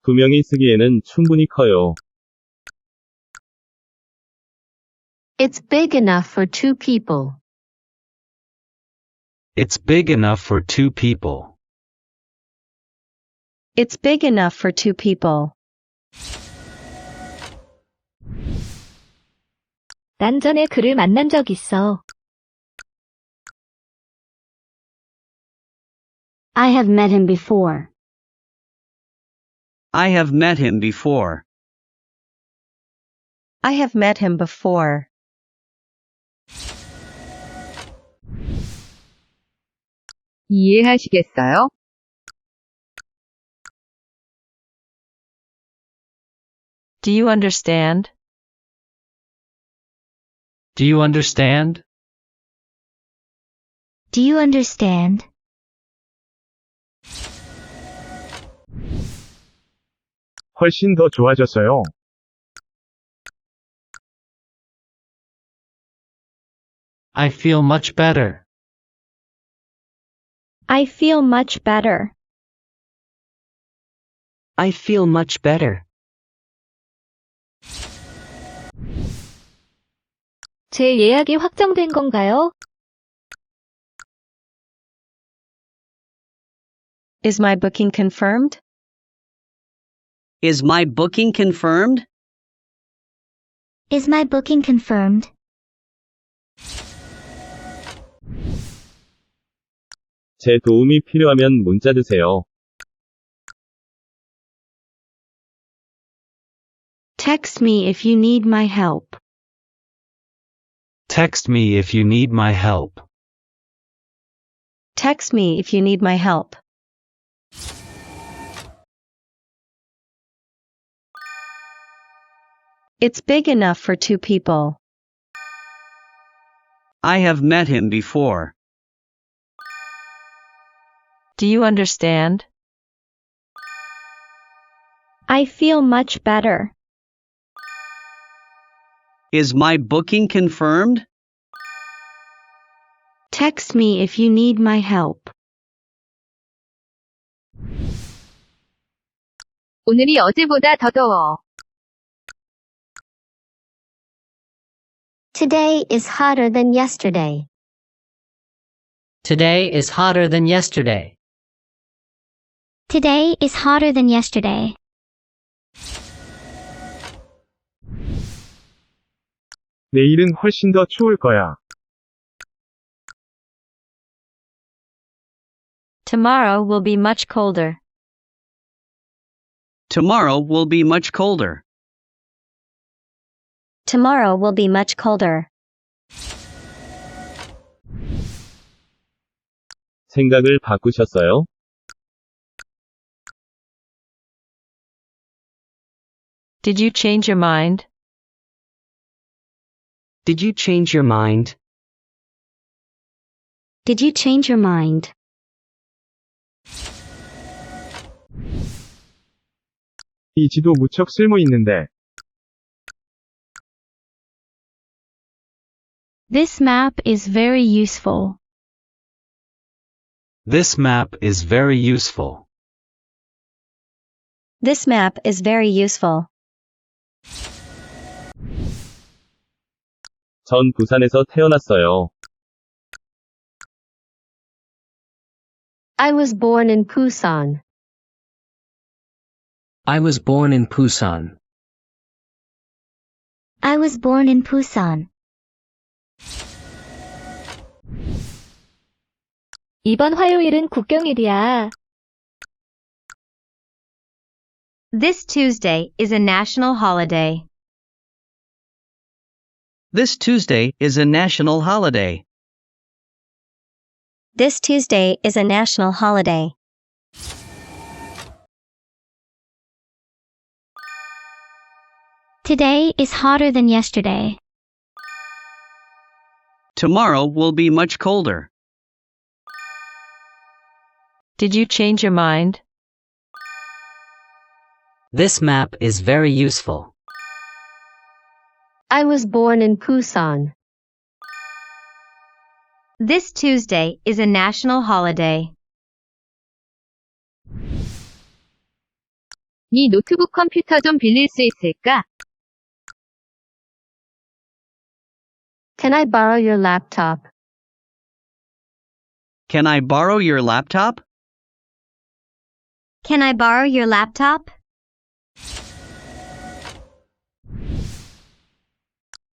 두 명이 쓰기에는 충분히 커요. It's big enough for two people. It's big enough for two people. It's big enough for two people. 난 전에 그를 만난 적 있어. I have met him before. I have met him before. I have met him before. 이해하시겠어요? Do you understand? Do you understand? Do you understand? 훨씬 더 좋아졌어요. I feel much better. I feel much better. I feel much better. 제 예약이 확정된 건가요? Is my booking confirmed? Is my booking confirmed? Is my booking confirmed? 제 도움이 필요하면 문자 주세요. Text me if you need my help. Text me if you need my help. Text me if you need my help. It's big enough for two people. I have met him before. Do you understand? I feel much better. Is my booking confirmed? Text me if you need my help. 오늘이 어제보다 더 더워. Today is hotter than yesterday. Today is hotter than yesterday. Today is hotter than yesterday. 내일은 훨씬 더 추울 거야. Tomorrow will be much colder. Tomorrow will be much colder. Tomorrow will be much colder. 생각을 바꾸셨어요? Did you change your mind? Did you change your mind? Did you change your mind? 이 지도 무척 쓸모 있는데. This map is very useful. This map is very useful. This map is very useful. 전 부산에서 태어났어요. I was born in Busan. I was born in Busan. I was born in Busan. 이번 화요일은 국경일이야. This Tuesday is a national holiday. This Tuesday is a national holiday. This Tuesday is a national holiday. Today is hotter than yesterday. Tomorrow will be much colder. Did you change your mind? This map is very useful. I was born in Busan. This Tuesday is a national holiday. 네 노트북 컴퓨터 좀 빌릴 수 있을까? Can I borrow your laptop? Can I borrow your laptop? Can I borrow your laptop?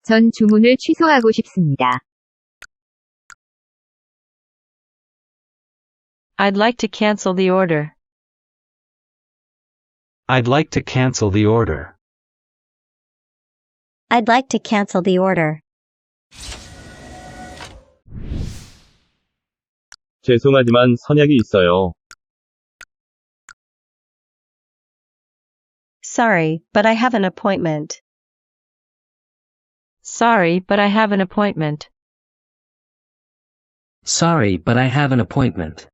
전 주문을 취소하고 싶습니다. I'd like to cancel the order. I'd like to cancel the order. I'd like to cancel the order. 죄송하지만 선약이 있어요. Sorry, but I have an appointment. Sorry, but I have an appointment. Sorry, but I have an appointment.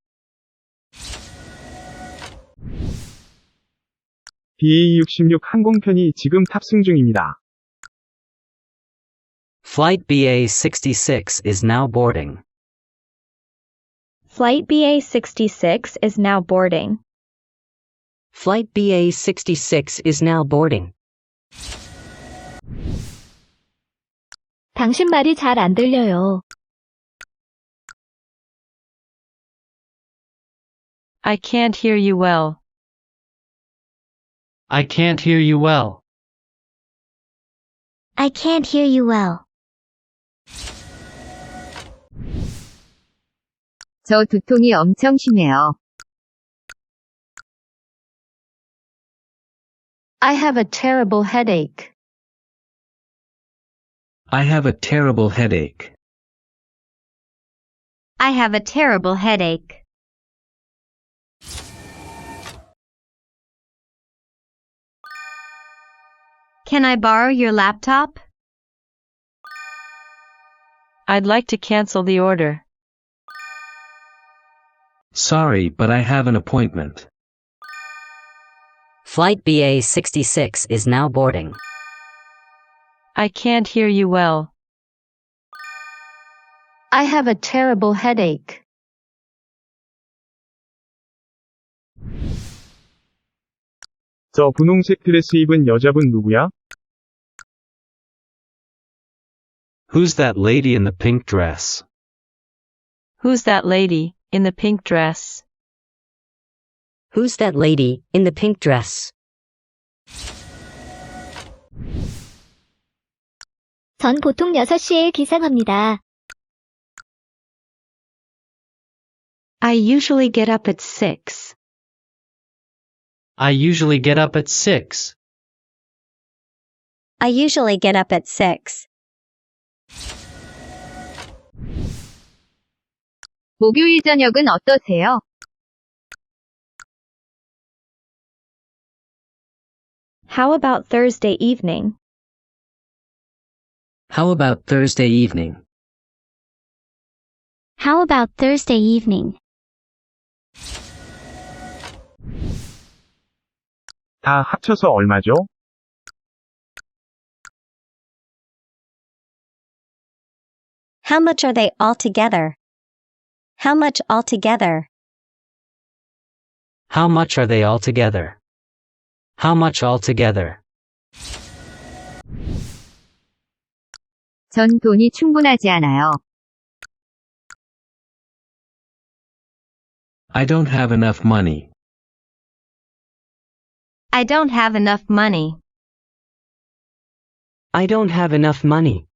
BA66 항공편이 지금 탑승 중입니다. Flight BA66 is now boarding. Flight BA66 is now boarding. Flight BA66 is now boarding. 당신 말이 잘 안 들려요. I can't hear you well. I can't hear you well. I can't hear you well. 저 두통이 엄청 심해요. I have a terrible headache. I have a terrible headache. I have a terrible headache. Can I borrow your laptop? I'd like to cancel the order. Sorry, but I have an appointment. Flight BA66 is now boarding. I can't hear you well. I have a terrible headache. 저 분홍색 드레스 입은 여자분 누구야? Who's that lady in the pink dress? Who's that lady in the pink dress? Who's that lady in the pink dress? 전 보통 6시에 기상합니다. I usually get up at 6. I usually get up at 6. I usually get up at 6. 목요일 저녁은 어떠세요? How about Thursday evening? How about Thursday evening? How about Thursday evening? 다 합쳐서 얼마죠? How much are they all together? How much altogether? How much are they all together? How much altogether? 전 돈이 충분하지 않아요. I don't have enough money. I don't have enough money. I don't have enough money.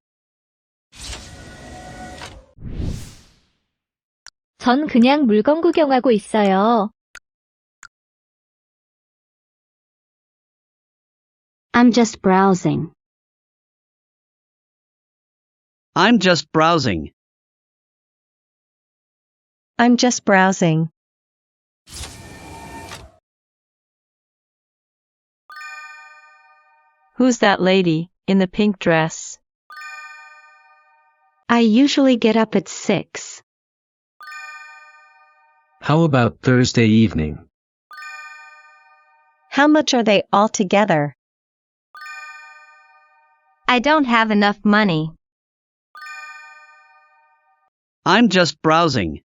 전 그냥 물건 구경하고 있어요. I'm just browsing. I'm just browsing. I'm just browsing. Who's that lady in the pink dress? I usually get up at 6. How about Thursday evening? How much are they all together? I don't have enough money. I'm just browsing.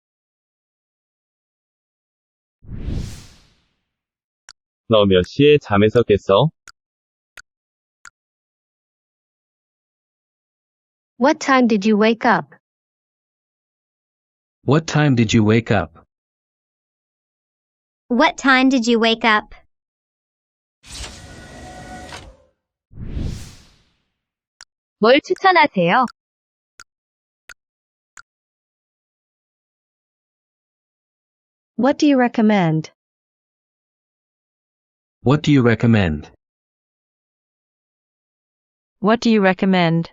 너 몇 시에 잠에서 깼어? What time did you wake up? What time did you wake up? What time did you wake up? 뭘 추천하세요? What do you recommend? What do you recommend? What do you recommend?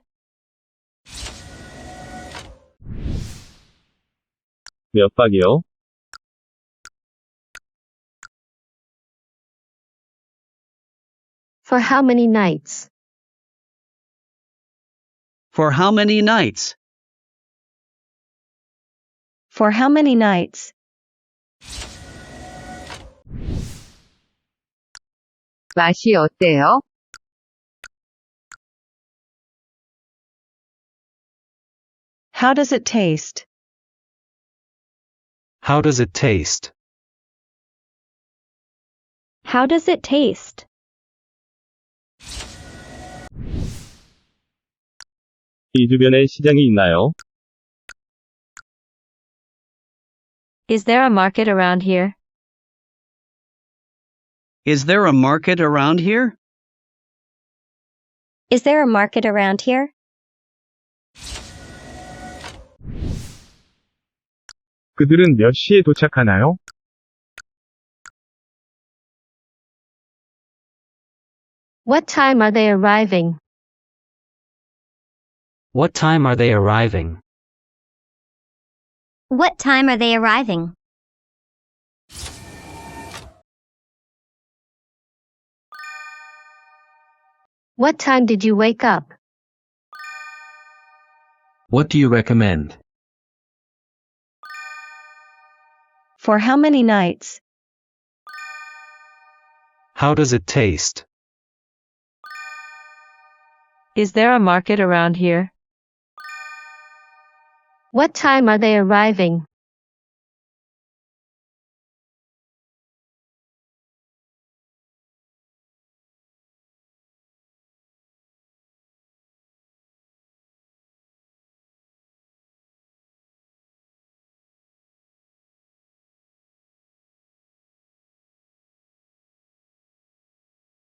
몇 박이요? For how many nights? For how many nights? For how many nights? 맛이 어때요? How does it taste? How does it taste? How does it taste? 이 주변에 시장이 있나요? Is there a market around here? Is there a market around here? Is there a market around here? 그들은 몇 시에 도착하나요? What time are they arriving? What time are they arriving? What time are they arriving? What time did you wake up? What do you recommend? For how many nights? How does it taste? Is there a market around here? What time are they arriving?